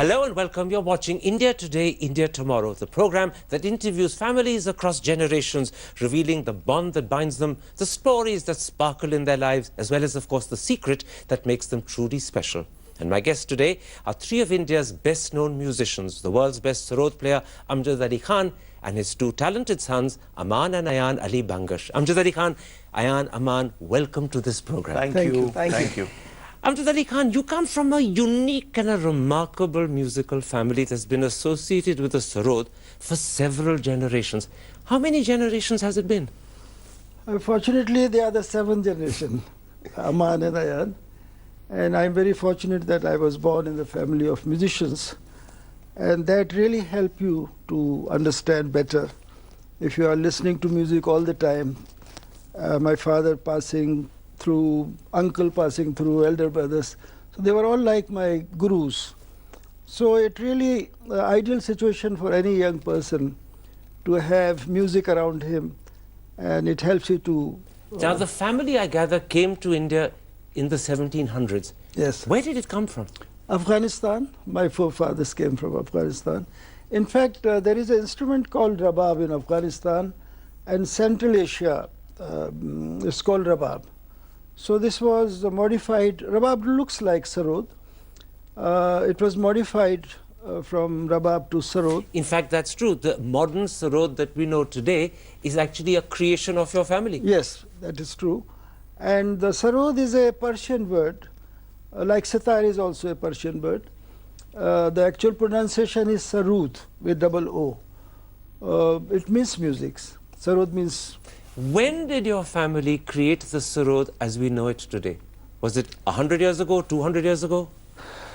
Hello and welcome. You're watching India Today, India Tomorrow, the program that interviews families across generations, revealing the bond that binds them, the stories that sparkle in their lives, as well as, of course, the secret that makes them truly special. And my guests today are three of India's best-known musicians, the world's best Sarod player, Amjad Ali Khan, and his two talented sons, Aman and Ayan Ali Bangash. Amjad Ali Khan, Ayan, Aman, welcome to this program. Thank you. Thank you. Amjad Ali Khan, you come from a unique and a remarkable musical family that's been associated with the Sarod for several generations. How many generations has it been? Fortunately, they are the seventh generation, Aman and Ayan. And I'm very fortunate that I was born in the family of musicians. And that really helps you to understand better. If you are listening to music all the time, my father passing through, uncle passing through, elder brothers. So they were all like my gurus. So it really ideal situation for any young person to have music around him, and it helps you to... Now the family, I gather, came to India in the 1700s. Yes. Where did it come from? Afghanistan. My forefathers came from Afghanistan. In fact, there is an instrument called rabab in Afghanistan, and Central Asia is called rabab. So this was modified. Rabab looks like Sarod. It was modified from Rabab to Sarod. In fact, that's true. The modern Sarod that we know today is actually a creation of your family. Yes, that is true. And the Sarod is a Persian word, like sitar is also a Persian word. The actual pronunciation is Sarud with double O. It means music. Sarod means... When did your family create the Sarod as we know it today? Was it 100 years ago, 200 years ago?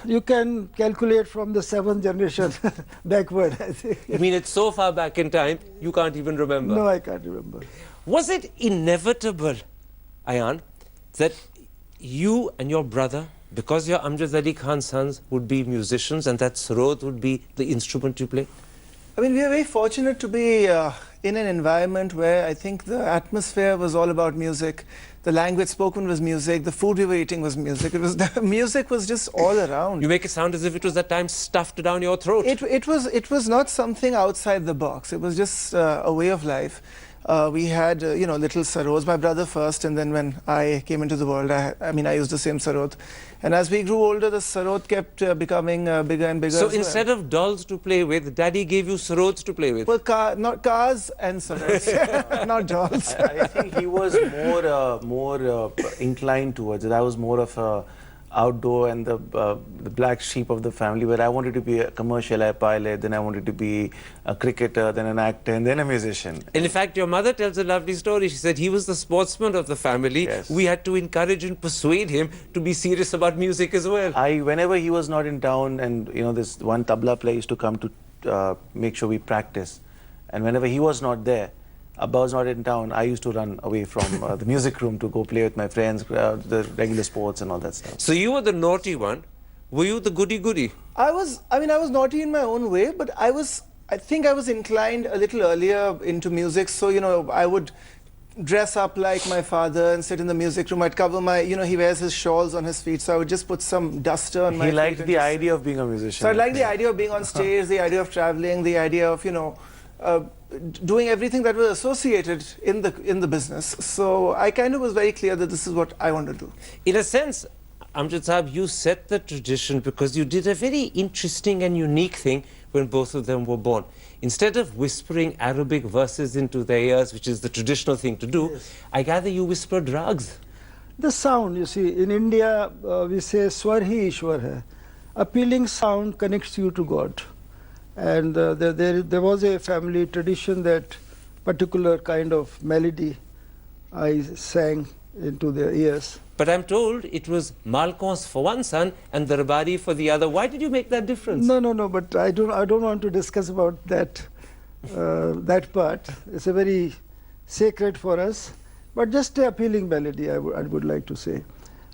You can calculate from the seventh generation backward, I think. You mean it's so far back in time, you can't even remember? No, I can't remember. Was it inevitable, Ayan, that you and your brother, because you're Amjad Ali Khan's sons, would be musicians and that Sarod would be the instrument you play? I mean, we are very fortunate to be in an environment where I think the atmosphere was all about music. The language spoken was music. The food we were eating was music. It was the music was just all around. You make it sound as if it was at times stuffed down your throat. It was not something outside the box. It was just a way of life. We had, little sarods. My brother first, and then when I came into the world, I used the same sarod. And as we grew older, the sarod kept becoming bigger and bigger. So instead of dolls to play with, Daddy gave you sarods to play with? Well, not cars and sarods, not dolls. I think he was more inclined towards it. I was more of a outdoor and the black sheep of the family, where I wanted to be a commercial pilot, then I wanted to be a cricketer, then an actor, and then a musician. And in fact, your mother tells a lovely story. She said he was the sportsman of the family. Yes. We had to encourage and persuade him to be serious about music as well. Whenever he was not in town, and this one tabla player used to come to make sure we practice, and whenever he was not there, Abba was not in town, I used to run away from the music room to go play with my friends, the regular sports and all that stuff. So you were the naughty one. Were you the goody-goody? I was naughty in my own way, but I think I was inclined a little earlier into music. So, I would dress up like my father and sit in the music room. I'd cover my, he wears his shawls on his feet, so I would just put some duster on my feet. He liked the idea of being a musician. So I liked the idea of being on stage, the idea of traveling, the idea of, doing everything that was associated in the business. So I kind of was very clear that this is what I want to do. In a sense, Amjad Sahab, you set the tradition because you did a very interesting and unique thing when both of them were born. Instead of whispering Arabic verses into their ears, which is the traditional thing to do, yes, I gather you whispered rags. The sound, you see, in India, we say Swar hi Ishwar hai. Appealing sound connects you to God. And there was a family tradition that particular kind of melody I sang into their ears. But I'm told it was Malkons for one son and Darbari for the other. Why did you make that difference? No, but I don't want to discuss about that, that part. It's a very sacred for us, but just a appealing melody, I would like to say.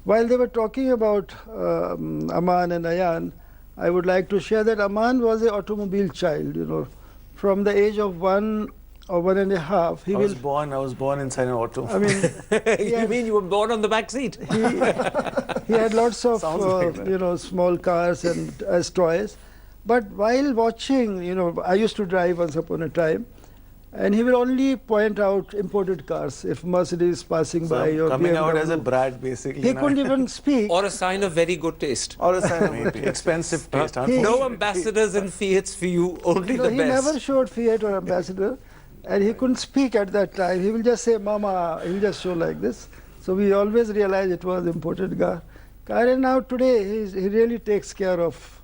While they were talking about Aman and Ayan, I would like to share that Aman was an automobile child, from the age of 1 or 1.5. I was born inside an auto. I mean, you mean you were born on the back seat? He had lots of, small cars and as toys. But while watching, I used to drive once upon a time, and he will only point out imported cars if Mercedes is passing So by or coming out BMW. as a brat, basically. He couldn't even speak. Or a sign of very good taste. Or a sign of Maybe. Expensive taste. No ambassadors and Fiats for you, only No, the he best. never showed Fiat or Ambassador, and he couldn't speak at that time. He will just say, Mama, he will just show like this. So we always realized it was imported car. And now today, he really takes care of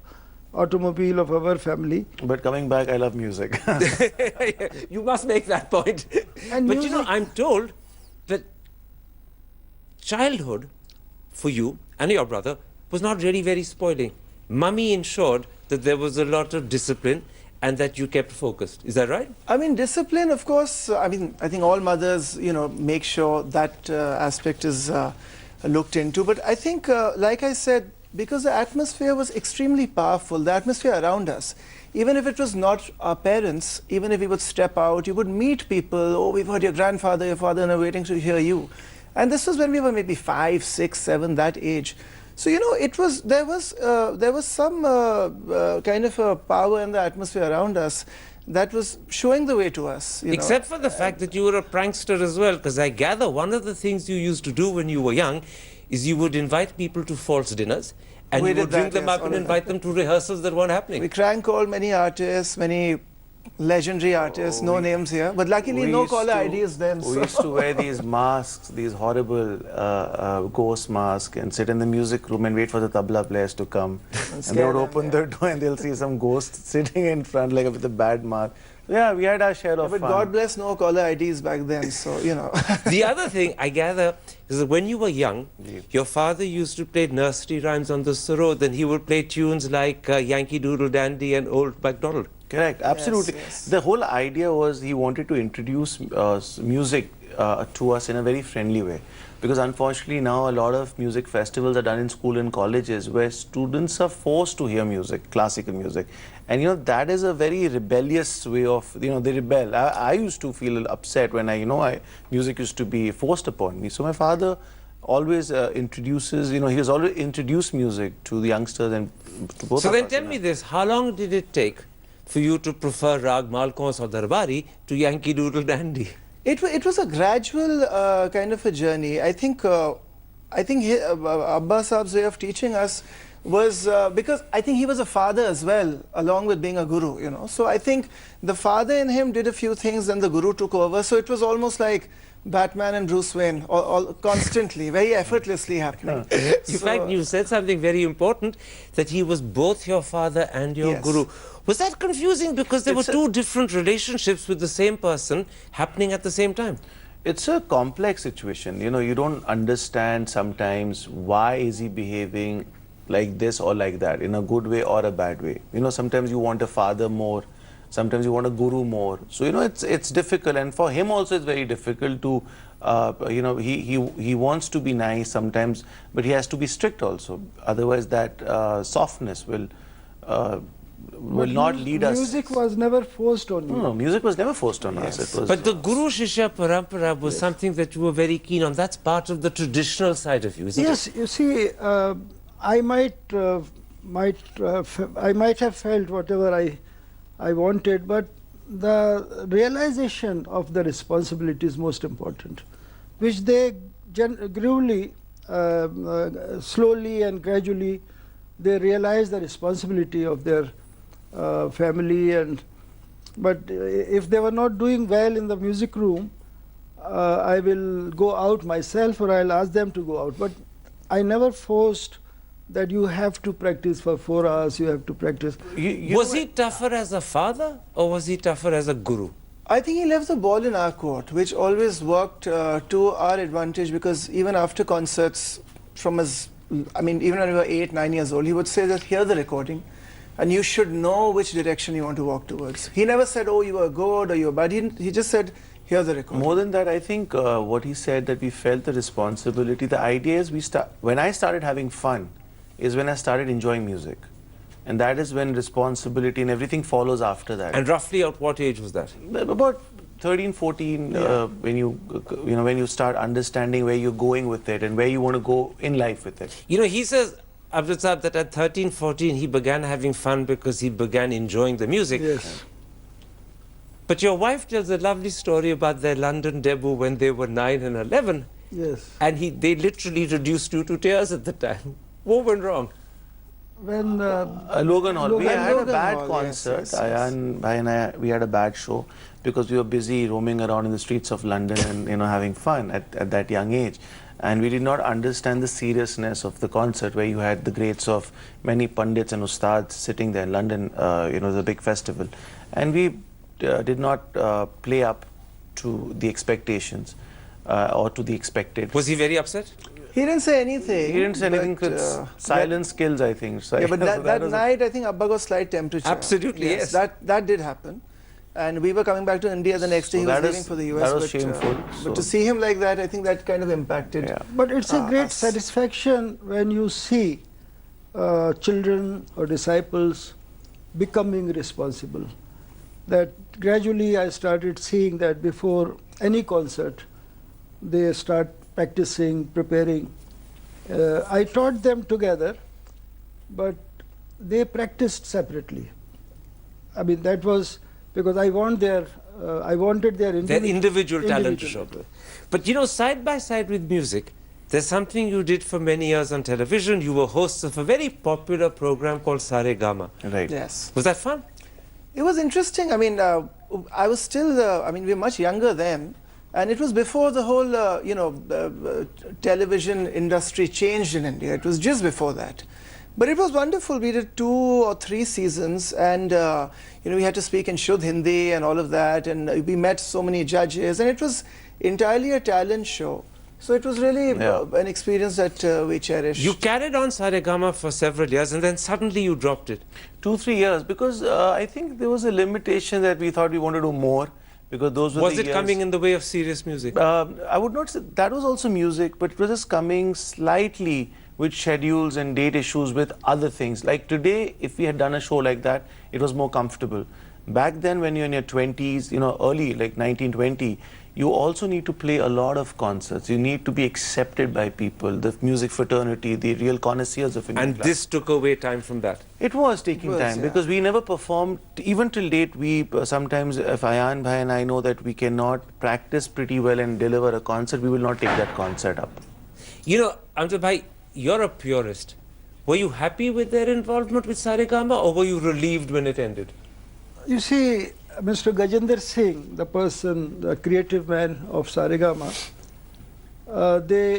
automobile of our family. But coming back, I love music. You must make that point. And But music, I'm told that childhood for you and your brother was not really very spoiling. Mummy ensured that there was a lot of discipline and that you kept focused. Is that right? I mean, discipline, of course, I think all mothers, make sure that aspect is looked into. But I think, like I said, because the atmosphere was extremely powerful, the atmosphere around us, even if it was not our parents, even if we would step out, you would meet people, oh, we've heard your grandfather, your father, and are waiting to hear you. And this was when we were maybe 5, 6, 7, that age. So, there was some kind of a power in the atmosphere around us that was showing the way to us. Except for the fact that you were a prankster as well, because I gather one of the things you used to do when you were young is you would invite people to false dinners and We you would did bring that, them yes, up and all of invite them to rehearsals that weren't happening. We crank called many artists, many legendary artists, no names here, but luckily no caller IDs then. We used to wear these masks, these horrible ghost masks, and sit in the music room and wait for the tabla players to come. And they would open the door and they'll see some ghost sitting in front like with a bad mask. Yeah, we had our share of But fun. God bless, no caller IDs back then, so The other thing I gather is that when you were young, your father used to play nursery rhymes on the Sarod, and he would play tunes like Yankee Doodle Dandy and Old MacDonald. Correct, absolutely. yes. The whole idea was he wanted to introduce music to us in a very friendly way. Because unfortunately now a lot of music festivals are done in school and colleges where students are forced to hear music, classical music. And that is a very rebellious way of, they rebel. I used to feel upset when music used to be forced upon me. So my father always introduces, he has always introduced music to the youngsters and to both So of then us, tell me this, how long did it take for you to prefer Rag Malkons or Darbari to Yankee Doodle Dandy? It was a gradual kind of a journey. I think Abba Saab's way of teaching us was because I think he was a father as well, along with being a guru, So I think the father in him did a few things and the guru took over. So it was almost like Batman and Bruce Wayne, all constantly, very effortlessly happening. In fact, you said something very important, that he was both your father and your Yes. guru. Was that confusing because there were two different relationships with the same person happening at the same time? It's a complex situation. You don't understand sometimes why is he behaving like this or like that, in a good way or a bad way. Sometimes you want a father more, sometimes you want a guru more. So, it's difficult. And for him also it's very difficult to, he wants to be nice sometimes, but he has to be strict also. Otherwise that softness will not lead us. Music was never forced on you. No, music was never forced on us. It was. But the Guru Shishya Parampara was something that you were very keen on. That's part of the traditional side of you, isn't it? Yes, you see, I might have felt whatever I wanted, but the realization of the responsibility is most important, which they gradually, slowly and gradually, they realize the responsibility of their family. But if they were not doing well in the music room, I will go out myself or I'll ask them to go out. But I never forced that you have to practice for 4 hours, you have to practice. Was he tougher as a father or was he tougher as a guru? I think he left the ball in our court, which always worked to our advantage, because even after concerts, even when we were 8, 9 years old, he would say that hear the recording and you should know which direction you want to walk towards. He never said, oh, you are good or you are bad. He just said, hear the recording. More than that, I think what he said, that we felt the responsibility. The idea is when I started having fun is when I started enjoying music. And that is when responsibility and everything follows after that. And roughly at what age was that? About 13, 14, when you start understanding where you're going with it and where you want to go in life with it. He says, Amjad Sahab, that at 13, 14, he began having fun because he began enjoying the music. Yes. But your wife tells a lovely story about their London debut when they were 9 and 11. Yes. And they literally reduced you to tears at the time. What went wrong? When Logan Hall. We had a Logan bad Hall, concert. yes, yes, Ayan Bhai and I, we had a bad show because we were busy roaming around in the streets of London and having fun at that young age. And we did not understand the seriousness of the concert where you had the greats of many pundits and ustads sitting there in London. It was a big festival. And we did not play up to the expectations or to the expected. Was he very upset? He didn't say anything. He didn't say anything but, because silence kills, I think. So Yeah, but so that was night, I think Abba got slight temperature. Absolutely, yes. That did happen. And we were coming back to India the next day. So He was that leaving is- for the US. that was but, shameful, But so- to see him like that, I think that kind of impacted. Yeah. But it's a great us. satisfaction when you see children or disciples becoming responsible. That gradually I started seeing that before any concert, they start practicing, preparing. I taught them together, but they practiced separately. I mean, that was because I wanted their Individual talent to show. But you know, side by side with music, there's something you did for many years on television. You were hosts of a very popular program called Sare Gama. Right. Yes. Was that fun? It was interesting. I mean, I was still, I mean, we were much younger then. And it was before the whole, television industry changed in India. It was just before that. But it was wonderful. We did 2 or 3 seasons, and we had to speak in Shuddh Hindi and all of that, and we met so many judges, and it was entirely a talent show. So it was really an experience that we cherished. You carried on Sare Gama for several years, and then suddenly you dropped it. 2-3 years because I think there was a limitation that we thought we wanted to do more because those were Was the it years. coming in the way of serious music? I would not say that was also music, but it was just coming slightly with schedules and date issues with other things. Like today, if we had done a show like that, it was more comfortable. Back then, when you're in your 20s, early, like 19, 20, you also need to play a lot of concerts. You need to be accepted by people, the music fraternity, the real connoisseurs of Indian And classical. this took away time from that. It was taking time yeah. because we never performed, even till date. We sometimes, if Ayan Bhai and I know that we cannot practice pretty well and deliver a concert, we will not take that concert up. You know, Amjad Bhai, you're a purist. Were you happy with their involvement with Sare Gama, or were you relieved when it ended? You see, Mr. Gajendra Singh, the person, the creative man of Saregama,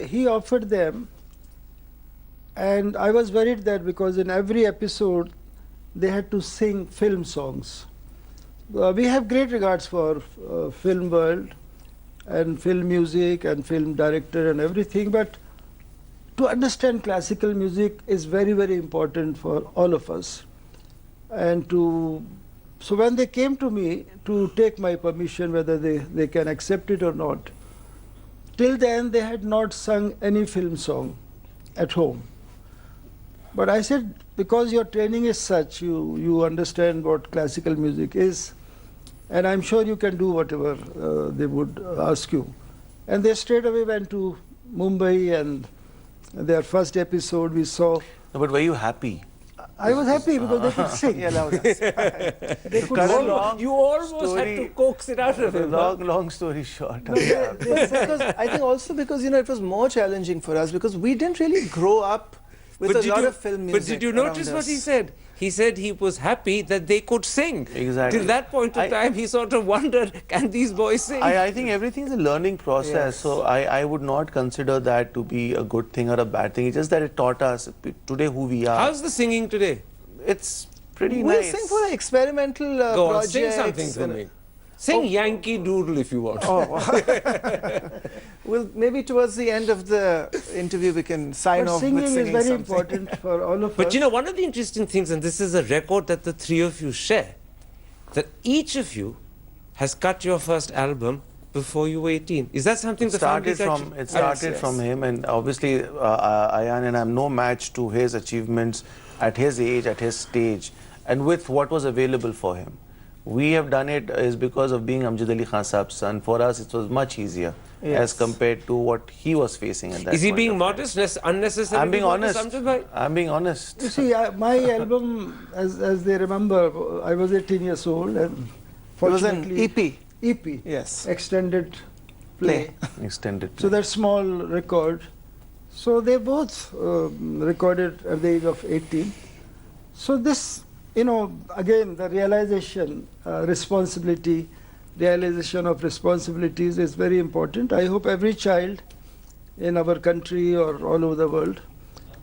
he offered them, and I was worried that because in every episode they had to sing film songs. We have great regards for film world and film music and film director and everything, but to understand classical music is very, very important for all of us. And so when they came to me to take my permission, whether they can accept it or not, till then they had not sung any film song at home. But I said, because your training is such, you understand what classical music is, and I'm sure you can do whatever they would ask you. And they straight away went to Mumbai, and their first episode we saw. No, but were you happy? I was happy because they could sing. He allowed us. They could cut a sing. long You almost had story- to coax it out of him. Long story short. Because I think also because it was more challenging for us because we didn't really grow up with a lot of film music. But did you notice around what he us. said? He said he was happy that they could sing. Exactly. Till that point of time, he sort of wondered, can these boys sing? I think everything is a learning process, Yes. so I would not consider that to be a good thing or a bad thing. It's just that it taught us today who we are. How's the singing today? It's pretty We'll nice. sing for experimental Go on, projects. sing something for and- me. Sing Yankee Doodle if you want. Well, maybe towards the end of the interview we can sign But off singing with is singing very something. important for all of us. But you know, one of the interesting things, and this is a record that the three of you share, that each of you has cut your first album before you were 18. Is that something It the family started from him, and obviously Ayan and I'm no match to his achievements at his age, at his stage, and with what was available for him. We have done it is because of being Amjad Ali Khan Saab's son. For us, it was much easier. as compared to what he was facing at that Is he point being of time. modest, unnecessarily I'm being modest, honest. Amjad bhai? I'm being honest. You see, my album, as they remember, I was 18 years old, and It was an fortunately, EP. EP, Yes. extended play. Extended. So that small record. So they both recorded at the age of 18. So this, again, the realization, realization of responsibilities is very important. I hope every child in our country or all over the world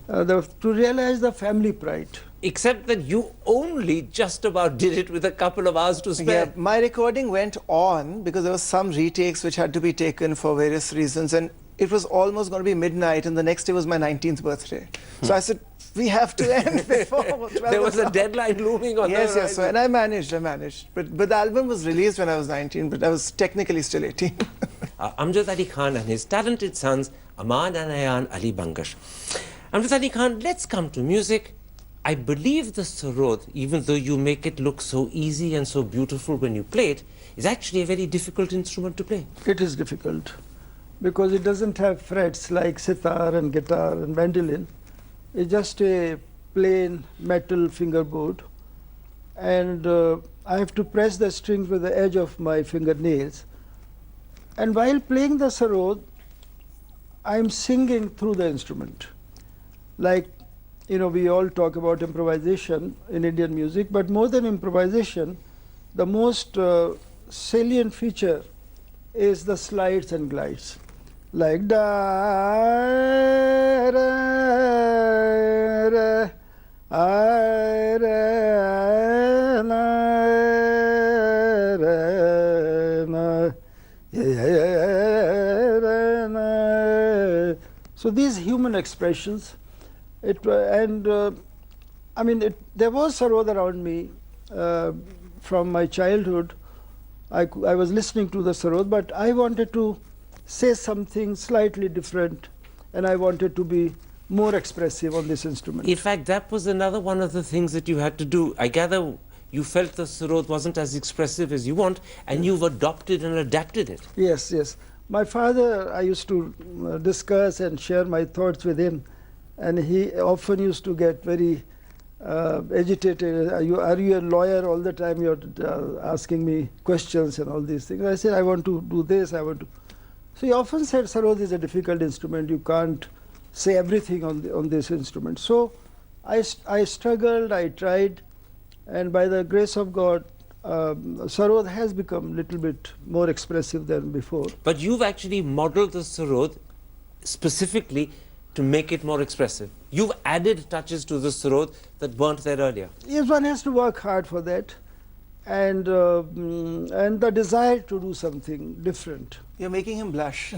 to realize the family pride. Except that you only just about did it with a couple of hours to spare. Yeah, my recording went on because there was some retakes which had to be taken for various reasons, and it was almost going to be midnight, and the next day was my 19th birthday. So I said, we have to end before 12 There was a o'clock. deadline looming on the Yes, horizon. so, and I managed. But the album was released when I was 19, but I was technically still 18. Amjad Ali Khan and his talented sons, Aman and Ayan Ali Bangash. Amjad Ali Khan, let's come to music. I believe the Sarod, even though you make it look so easy and so beautiful when you play it, is actually a very difficult instrument to play. It is difficult because it doesn't have frets like sitar and guitar and mandolin. It's just a plain metal fingerboard, and I have to press the strings with the edge of my fingernails. And while playing the Sarod, I'm singing through the instrument. Like, we all talk about improvisation in Indian music, but more than improvisation, the most salient feature is the slides and glides. Like da ra ra I ra na ra na ya ra na. So these human expressions. There was Sarod around me from my childhood. I was listening to the Sarod, but I wanted to say something slightly different, and I wanted to be more expressive on this instrument. In fact, that was another one of the things that you had to do. I gather you felt the Sarod wasn't as expressive as you want, and you've adopted and adapted it. Yes, yes. My father, I used to discuss and share my thoughts with him, and he often used to get very agitated. Are you a lawyer all the time? You're asking me questions and all these things. I said, I want to do this, I want to. So he often said, Sarod is a difficult instrument. You can't say everything on this instrument. So I struggled, I tried, and by the grace of God, Sarod has become a little bit more expressive than before. But you've actually modeled the Sarod specifically to make it more expressive. You've added touches to the Sarod that weren't there earlier. Yes, one has to work hard for that, and the desire to do something different. You're making him blush.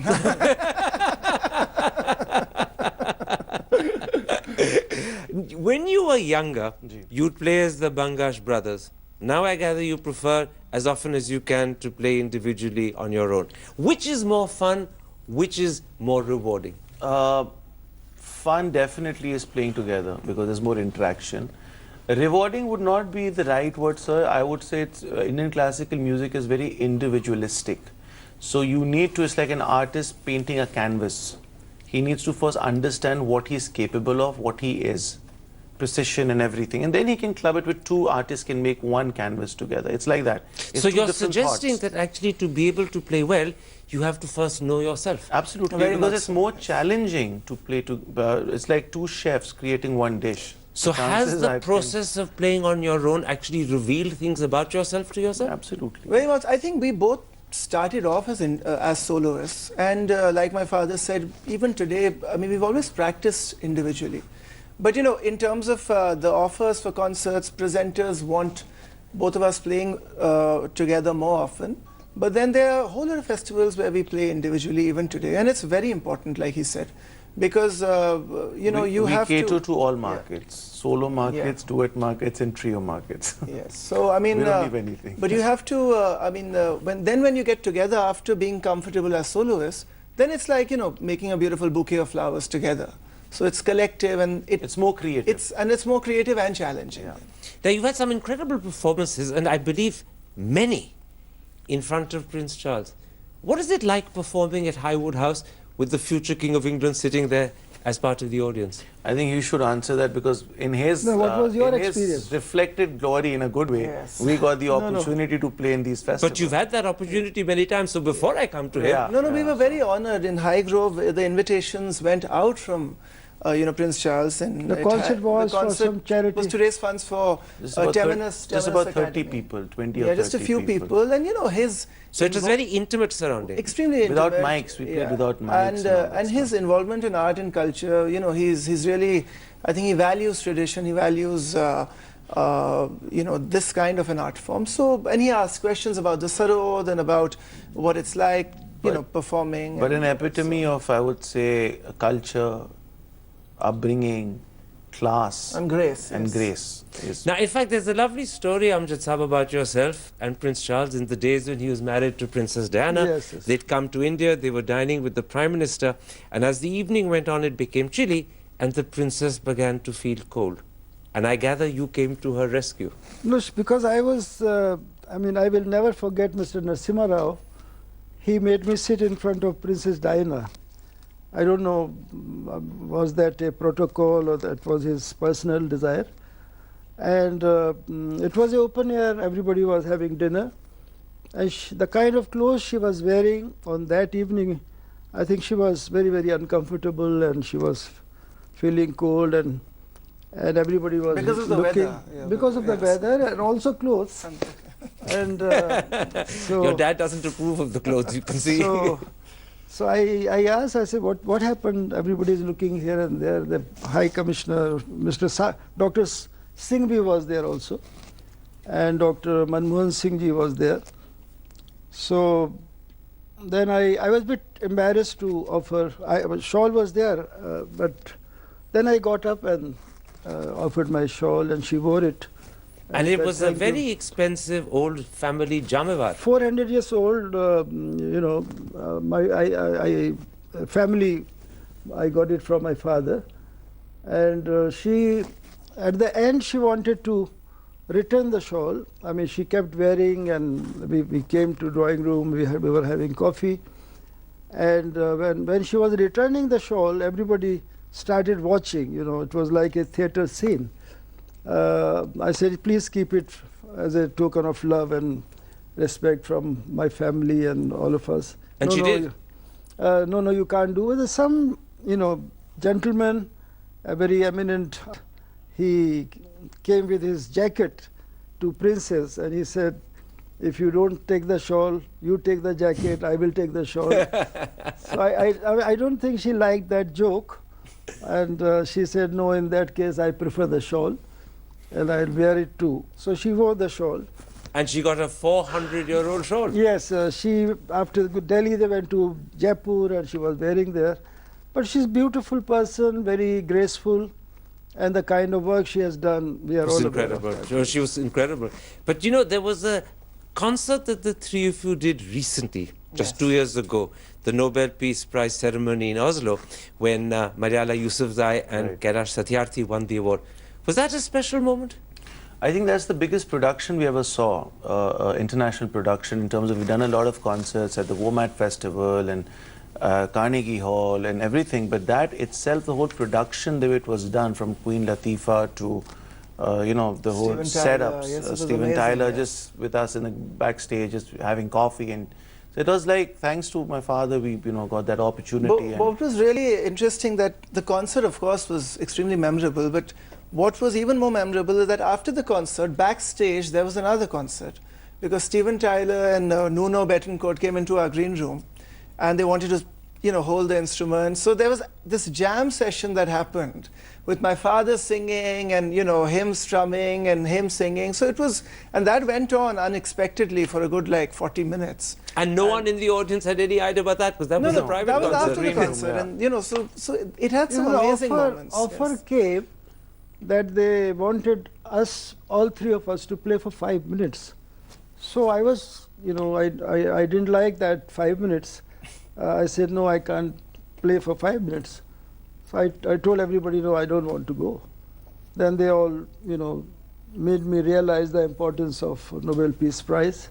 When you were younger, you'd play as the Bangash brothers. Now I gather you prefer, as often as you can, to play individually on your own. Which is more fun? Which is more rewarding? Fun definitely is playing together because there's more interaction. Rewarding would not be the right word, sir. I would say Indian classical music is very individualistic. So you need to, it's like an artist painting a canvas. He needs to first understand what he's capable of, what he is, precision and everything. And then he can club it with two artists can make one canvas together. It's like that. It's So two you're different suggesting thoughts. that actually to be able to play well, you have to first know yourself. Absolutely, Very because much it's so. more challenging to play to, it's like two chefs creating one dish. So has Chances, the I think- process of playing on your own actually revealed things about yourself to yourself? Absolutely. Very much. I think we both started off as soloists, and like my father said, even today, I mean, we've always practiced individually. But in terms of the offers for concerts, presenters want both of us playing together more often. But then there are a whole lot of festivals where we play individually even today, and it's very important, like he said, because you we have cater to. to all markets, solo markets, duet markets, and trio markets. Yes. So I mean, We don't leave anything. But you have to. When you get together after being comfortable as soloists, then it's like making a beautiful bouquet of flowers together. So it's collective and It's more creative. It's more creative and challenging. Yeah. Now you've had some incredible performances, and I believe many in front of Prince Charles. What is it like performing at Highwood House with the future King of England sitting there as part of the audience? I think you should answer that, because in his, No, what was your in his experience? reflected glory in a good way, Yes. we got the No, no. opportunity to play in these festivals. But you've had that opportunity many times, so before I come to Yeah. him, No, we were very honored. In Highgrove, the invitations went out from, Prince Charles, and The concert was for some charity. was to raise funds for Just about, just about 30 Academy. people, 20 or Yeah, 30 just a few people, and his so it was very intimate surrounding. extremely Without intimate, mics, we played without mics and all that and his stuff. involvement in art and culture, he's really, I think he values tradition, he values this kind of an art form. So, and he asks questions about the Sarod and about what it's like, performing. But and an epitome of, I would say, culture, upbringing, class, and grace. and yes. grace. Is Now, in fact, there's a lovely story, Amjad Sahab, about yourself and Prince Charles in the days when he was married to Princess Diana. Yes, yes. They'd come to India, they were dining with the Prime Minister, and as the evening went on, it became chilly, and the princess began to feel cold. And I gather you came to her rescue. No, because I was, I will never forget Mr. Narasimha Rao. He made me sit in front of Princess Diana. I don't know, was that a protocol or that was his personal desire. And it was open air, everybody was having dinner. And the kind of clothes she was wearing on that evening, I think she was very, very uncomfortable, and she was feeling cold, and everybody was Because of the looking, weather, yeah, because of the yes. weather, and also clothes. And so Your dad doesn't approve of the clothes, you can see. So I asked, I said, what happened? Everybody is looking here and there. The High Commissioner, Dr. Singhvi was there also, and Dr. Manmohan Singh ji was there. So then I was a bit embarrassed to offer. Shawl was there, but then I got up and offered my shawl, and she wore it. And it said, was a "Thank you." very expensive old family jamevar. 400 years old, my family, I got it from my father. And she, at the end, she wanted to return the shawl. I mean, she kept wearing, and we came to drawing room, we were having coffee. And when she was returning the shawl, everybody started watching, it was like a theater scene. I said, please keep it as a token of love and respect from my family and all of us. And she did? No, you can't do it. There's some, gentleman, a very eminent, he came with his jacket to Princess, and he said, if you don't take the shawl, you take the jacket, I will take the shawl. So I don't think she liked that joke. And she said, no, in that case, I prefer the shawl, and I'll wear it too. So she wore the shawl. And she got a 400-year-old shawl. Yes, she, after Delhi, they went to Jaipur, and she was wearing there. But she's a beautiful person, very graceful, and the kind of work she has done, we are It was all aware of incredible. that. She was incredible. But there was a concert that the three of you did recently, just 2 years ago, the Nobel Peace Prize ceremony in Oslo, when Maryala Yousafzai and Kailash Satyarthi won the award. Was that a special moment? I think that's the biggest production we ever saw, international production, in terms of, we've done a lot of concerts at the WOMAD Festival and Carnegie Hall and everything, but that itself, the whole production, the way it was done, from Queen Latifah to, the whole Steven setups, Tyler, yes, it was Steven amazing, Tyler yes. just with us in the backstage, just having coffee, and so it was like, thanks to my father, we got that opportunity. But what was really interesting, that the concert, of course, was extremely memorable, but what was even more memorable is that after the concert, backstage, there was another concert, because Steven Tyler and Nuno Bettencourt came into our green room, and they wanted to, hold the instruments. So there was this jam session that happened with my father singing and, him strumming and him singing. So it was, and that went on unexpectedly for a good 40 minutes. And no one in the audience had any idea about that, because that was a private that was concert. after the concert, and so it had some amazing moments. Offer yes. came that they wanted us, all three of us, to play for 5 minutes. So I was, I didn't like that 5 minutes. I said, no, I can't play for 5 minutes. So I told everybody, no, I don't want to go. Then they all, made me realize the importance of Nobel Peace Prize.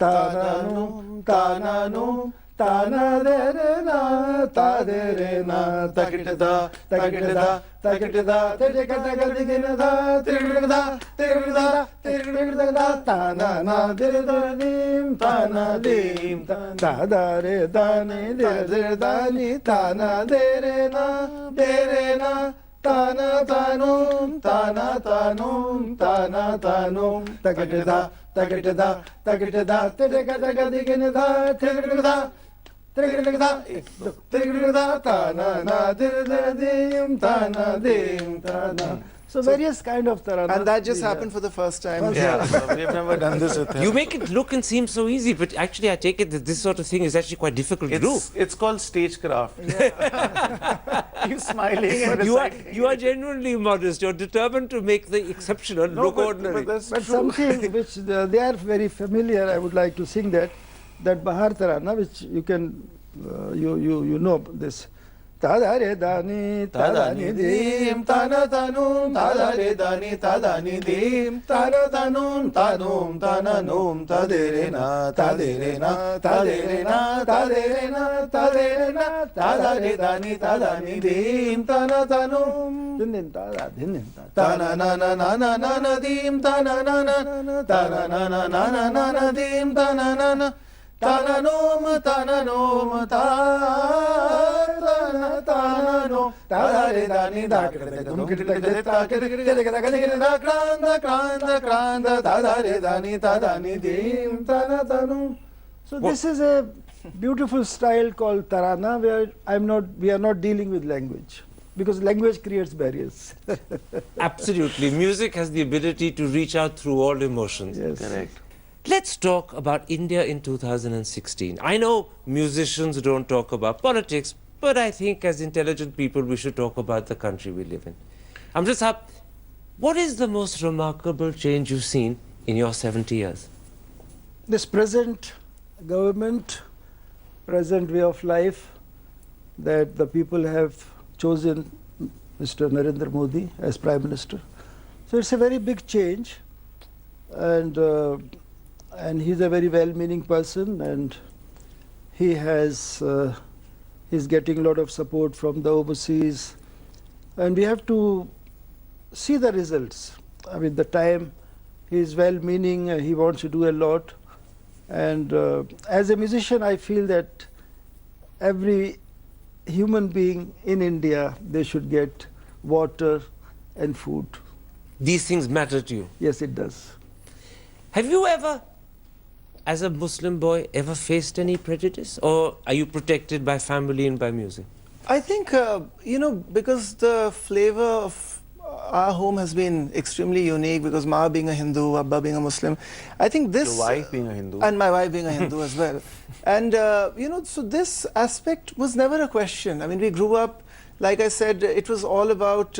Ta-na-num, ta-na-num, ta-na-de-re-na, ta-de-re-na, ta-ki-ta-da, ta-ki-ta-da, ta-ki-ta-da, ta-ki-ta-da, ta-ki-ta-da, ta-ki-ta-da, ta-ki-ta-da, ta-na-na-de-re-da-nim, ta-na-dim, ta-da-re-da-ni-de-re-da-ni, ta-na-de-re-na, de-re-na, ta-na-ta-num, ta-na-ta-num, ta-na-ta-num, ta-ki-ta-da, ta-ki-ta-da, ta-ki-ta-da, ta-ki-ta-da, ta-ki-ta-da, so various kind of tarana. And that just happened for the first time. Yeah, so we've never done this with him. You make it look and seem so easy, but actually I take it that this sort of thing is actually quite difficult to do. It's called stagecraft. You're smiling and reciting. You are genuinely modest. You're determined to make the exceptional look ordinary. But something which they are very familiar, I would like to sing that Bahar Tarana, which you can, you know this. Tadare dani, tadani dim, tana tanum, tadare dani, tadani dim, tana tanum, tanum, tananum, taderena, taderena, taderena, taderena, taderena, tadare dani, tadani dim, tana tanum, din tada, din tana na na na na na na dim, tana na na na, tana na na na na na na dim, tana na na. Ta-na-nom, ta-na-nom, ta-na-ta-na-nom, ta-da-re-da-ni, da-ka-da-da-dum, ta-da-re-da-ni, ta-da-ni, dim, ta-na-ta-nom. So this is a beautiful style called tarana, where we are not dealing with language, because language creates barriers. Absolutely. Music has the ability to reach out through all emotions. Yes. Correct. Let's talk about India in 2016. I know musicians don't talk about politics, but I think as intelligent people we should talk about the country we live in. Amjad Sahab, what is the most remarkable change you've seen in your 70 years? This present government, present way of life that the people have chosen Mr. Narendra Modi as Prime Minister. So it's a very big change, and he's a very well-meaning person, and he's getting a lot of support from the overseas, and we have to see the results. I mean, the time he's well-meaning, he wants to do a lot, and as a musician, I feel that every human being in India, they should get water and food. These things matter to you. Yes, it does. Have you ever, as a Muslim boy, ever faced any prejudice? Or are you protected by family and by music? I think, because the flavor of our home has been extremely unique, because Ma being a Hindu, Abba being a Muslim, I think this... Your wife being a Hindu. And my wife being a Hindu as well. And, so this aspect was never a question. I mean, we grew up, like I said, it was all about,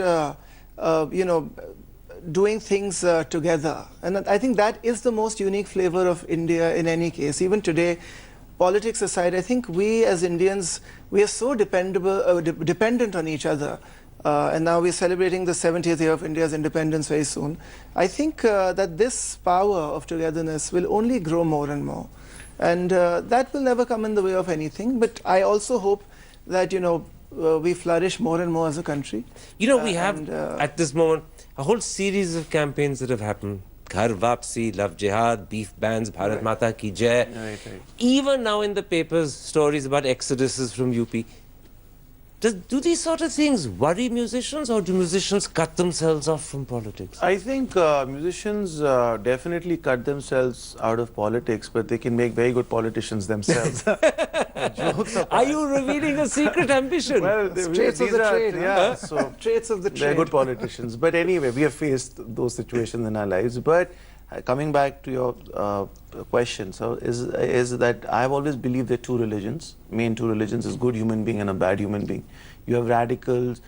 doing things together. And I think that is the most unique flavor of India in any case. Even today, politics aside, I think we as Indians, we are so dependent on each other. And now we're celebrating the 70th year of India's independence very soon. I think that this power of togetherness will only grow more and more. And that will never come in the way of anything. But I also hope that, we flourish more and more as a country. We have, at this moment, a whole series of campaigns that have happened. Ghar Vapsi, Love Jihad, Beef Bans, Bharat Mata Ki Jai. Right. Even now in the papers, stories about exoduses from UP. Do these sort of things worry musicians, or do musicians cut themselves off from politics? I think musicians definitely cut themselves out of politics, but they can make very good politicians themselves. Jokes apart. Are you revealing a secret ambition? Well, Traits of the trade, yeah, so traits of the trade. they're good politicians. But anyway, we have faced those situations in our lives. But coming back to your question, so is that I've always believed there are two religions. Main two religions is good human being and a bad human being. You have radicals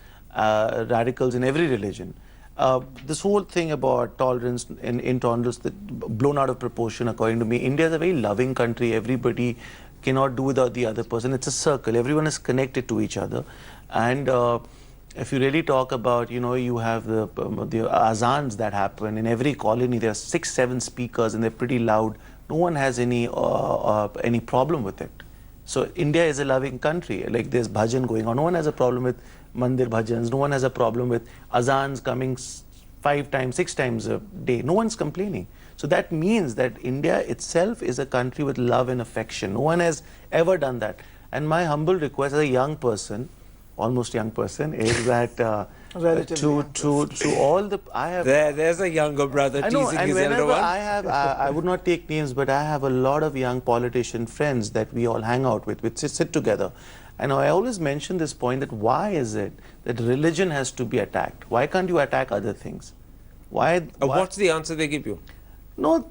in every religion. This whole thing about tolerance and intolerance that blown out of proportion, according to me. India is a very loving country. Everybody cannot do without the other person. It's a circle. Everyone is connected to each other. And if you really talk about, you have the azans that happen in every colony. There are 6-7 speakers, and they're pretty loud no one has any problem with it. So India is a loving country. Like there's bhajan going on. No one has a problem with mandir bhajans. No one has a problem with azans coming 5 times, 6 times a day. No one's complaining. So that means that India itself is a country with love and affection. No one has ever done that. And my humble request as a young person, almost young person, is that to all the there's a younger brother teasing his elder one. I would not take names, but I have a lot of young politician friends that we all hang out with. We sit together. And I always mention this point that why is it that religion has to be attacked? Why can't you attack other things? Why? What's the answer they give you? No,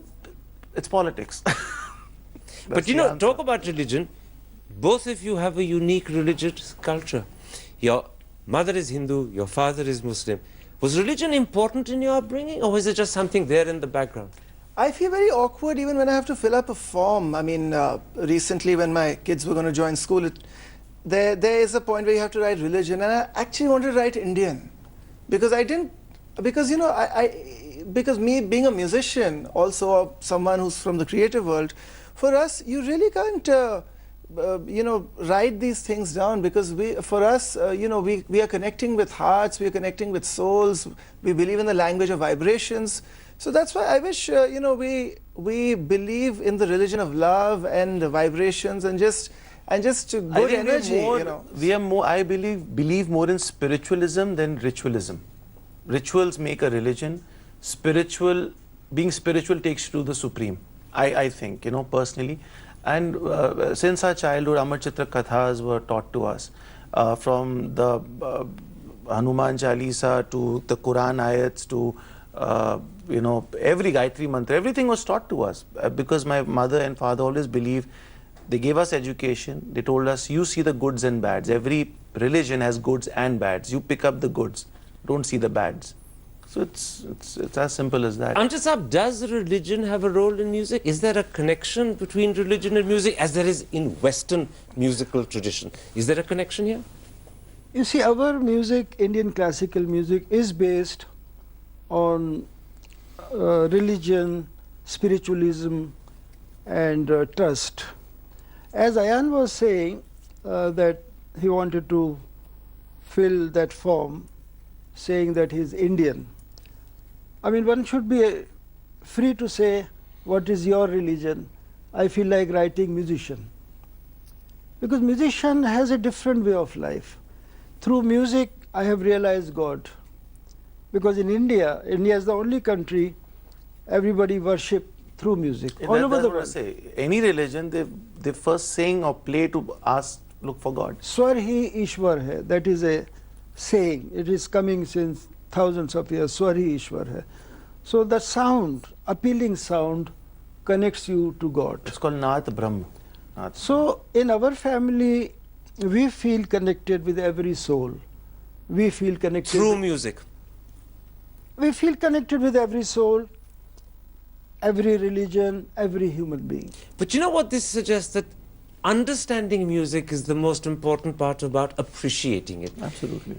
it's politics. But you know, talk about religion. Both of you have a unique religious culture. Your mother is Hindu, your father is Muslim. Was religion important in your upbringing, or was it just something there in the background? I feel very awkward even when I have to fill up a form. I mean, recently when my kids were going to join school, there is a point where you have to write religion, and I actually wanted to write Indian. Because you know, because me being a musician, also someone who's from the creative world, for us, you really can't, you know, write these things down, because for us, you know, we are connecting with hearts, we are connecting with souls, we believe in the language of vibrations. So that's why I wish, you know, we believe in the religion of love and vibrations and just good energy, you know. We are more, I believe more in spiritualism than ritualism. Rituals make a religion. Being spiritual takes you to the supreme, I think, you know, personally. And since our childhood, Amar Chitra Kathas were taught to us, from the Hanuman Chalisa to the Quran ayats to, you know, every Gayatri Mantra, everything was taught to us. Because my mother and father always believed, they gave us education, they told us, you see the goods and bads. Every religion has goods and bads. You pick up the goods, don't see the bads. So it's as simple as that. Amjad Saab, does religion have a role in music? Is there a connection between religion and music, as there is in Western musical tradition? Is there a connection here? You see, our music, Indian classical music, is based on religion, spiritualism, and trust. As Ayan was saying, that he wanted to fill that form, saying that he's Indian. I mean, one should be free to say, what is your religion? I feel like writing musician. Because musician has a different way of life. Through music, I have realized God. Because in India is the only country everybody worship through music. All over the world. Any religion, they first sing or play to ask, look for God. Swar hi Ishwar hai. That is a saying. It is coming since thousands of years. Swar hi Ishwar hai. So the sound, appealing sound, connects you to God. It's called Naat Brahm. So in our family, we feel connected with every soul. We feel connected through music. We feel connected with every soul, every religion, every human being. But you know what this suggests? That understanding music is the most important part about appreciating it. Absolutely.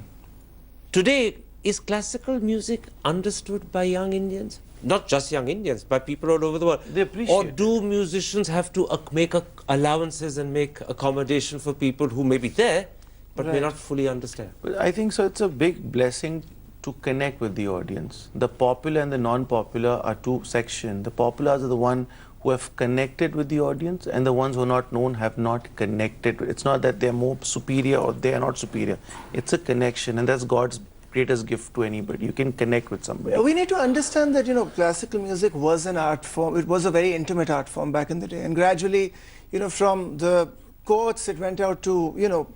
Today, is classical music understood by young Indians? Not just young Indians, by people all over the world. They appreciate Or do musicians have to make allowances and make accommodation for people who may be there, but may not fully understand? But I think so. It's a big blessing to connect with the audience. The popular and the non-popular are two sections. The populars are the one who have connected with the audience, and the ones who are not known have not connected. It's not that they're more superior or they are not superior. It's a connection, and that's God's greatest gift to anybody. You can connect with somebody. We need to understand that, you know, classical music was an art form. It was a very intimate art form back in the day. And gradually, you know, from the courts, it went out to, you know,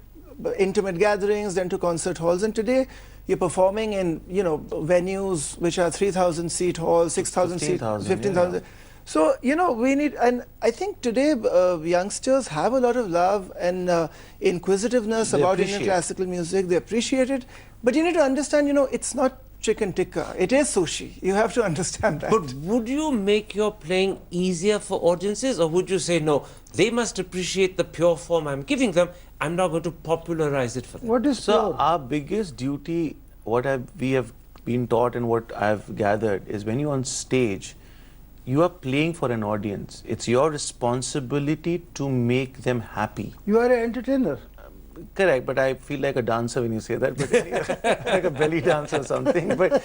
intimate gatherings, then to concert halls. And today, you're performing in, you know, venues which are 3,000 seat halls, 6,000 seat, 15,000. Yeah. So, you know, we need, and I think today youngsters have a lot of love and inquisitiveness about Indian classical music. They appreciate it. But you need to understand, you know, it's not chicken tikka. It is sushi. You have to understand that. But would you make your playing easier for audiences, or would you say, no, they must appreciate the pure form I'm giving them, I'm not going to popularize it for them? What is so our biggest duty, we have been taught and what I've gathered, is when you're on stage, you are playing for an audience. It's your responsibility to make them happy. You are an entertainer. Correct, but I feel like a dancer when you say that, but like a belly dancer or something. But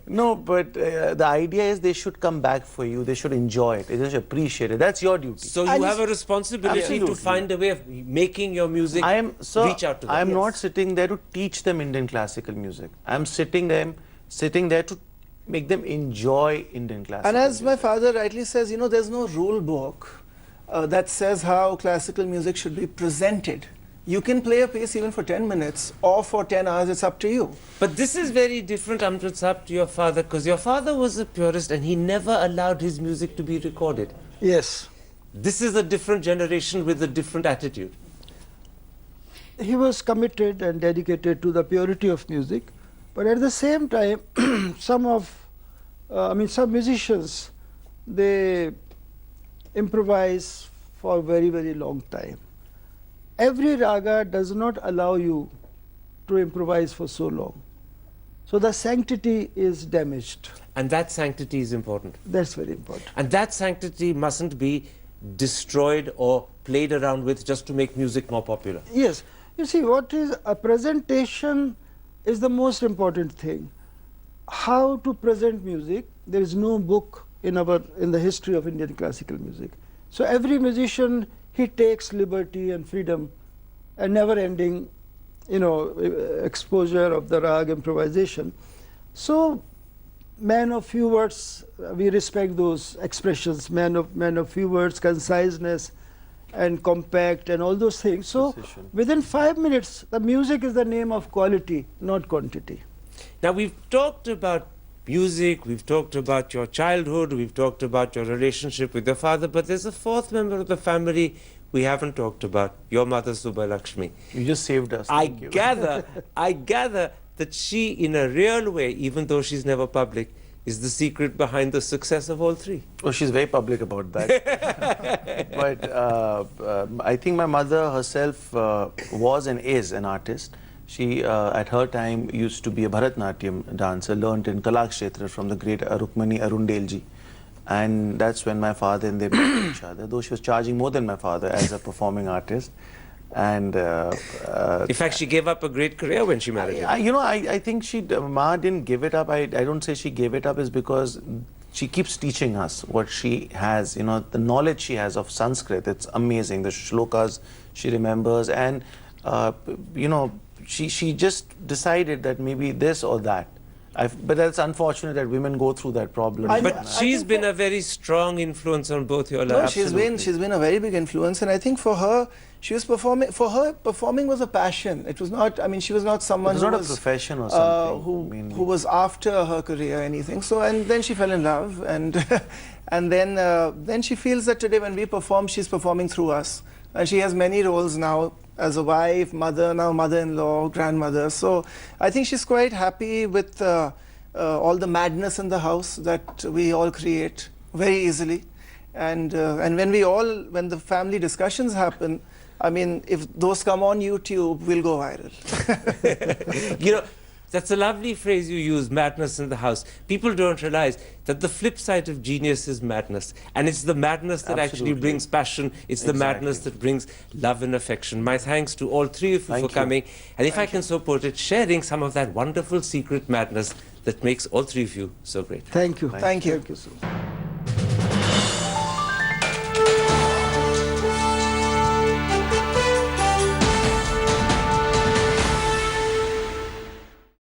no, but the idea is they should come back for you. They should enjoy it. They should appreciate it. That's your duty. So you have a responsibility to Absolutely. find a way of making your music reach out to them. I am not sitting there to teach them Indian classical music. I am sitting there to make them enjoy Indian classical And as music. my father rightly says, you know, there's no rule book that says how classical music should be presented. You can play a piece even for 10 minutes or for 10 hours, it's up to you. But this is very different, Amjad Saab, to your father, because your father was a purist and he never allowed his music to be recorded. Yes. This is a different generation with a different attitude. He was committed and dedicated to the purity of music, but at the same time, some musicians, they improvise for a very, very long time. Every raga does not allow you to improvise for so long. So the sanctity is damaged. And that sanctity is important. That's very important. And that sanctity mustn't be destroyed or played around with just to make music more popular. Yes. You see, what is a presentation is the most important thing. How to present music, there is no book in the history of Indian classical music. So every musician, he takes liberty and freedom and never-ending, exposure of the rag improvisation. So, man of few words, we respect those expressions. Man of few words, conciseness, and compact, and all those things. So, Precision. within 5 minutes, the music is the name of quality, not quantity. Now, we've talked about music, we've talked about your childhood, we've talked about your relationship with your father, but there's a fourth member of the family we haven't talked about, your mother, Subba Lakshmi. You just saved us. I Thank you. gather that she, in a real way, even though she's never public, is the secret behind the success of all three. Oh, she's very public about that. But I think my mother herself was and is an artist. She, at her time, used to be a Bharatnatyam dancer, learnt in Kalakshetra from the great Rukmani Arundelji. And that's when my father and they met each other, though she was charging more than my father as a performing artist. And In fact, she gave up a great career when she married him. I think Ma didn't give it up. I don't say she gave it up, is because she keeps teaching us what she has, the knowledge she has of Sanskrit. It's amazing, the shlokas she remembers. And, she just decided that maybe this or that. But that's unfortunate that women go through that problem. But she's been a very strong influence on both your No, lives. she's been a very big influence, and I think for her, she was performing. For her, performing was a passion. It was not. I mean, she was not someone. It was who not a profession or something. Who was after her career or anything. So, and then she fell in love, and and then she feels that today when we perform, she's performing through us, and she has many roles now as a wife, mother, now mother-in-law, grandmother. So I think she's quite happy with all the madness in the house that we all create very easily. And when the family discussions happen, I mean, if those come on YouTube, we'll go viral. That's a lovely phrase you use, madness in the house. People don't realize that the flip side of genius is madness. And it's the madness that actually Absolutely. brings passion. It's the madness that brings love and affection. My thanks to all three of you Thank for you. coming. And if I can so put it, sharing some of that wonderful secret madness that makes all three of you so great. Thank you. Thank you. Thank you so much.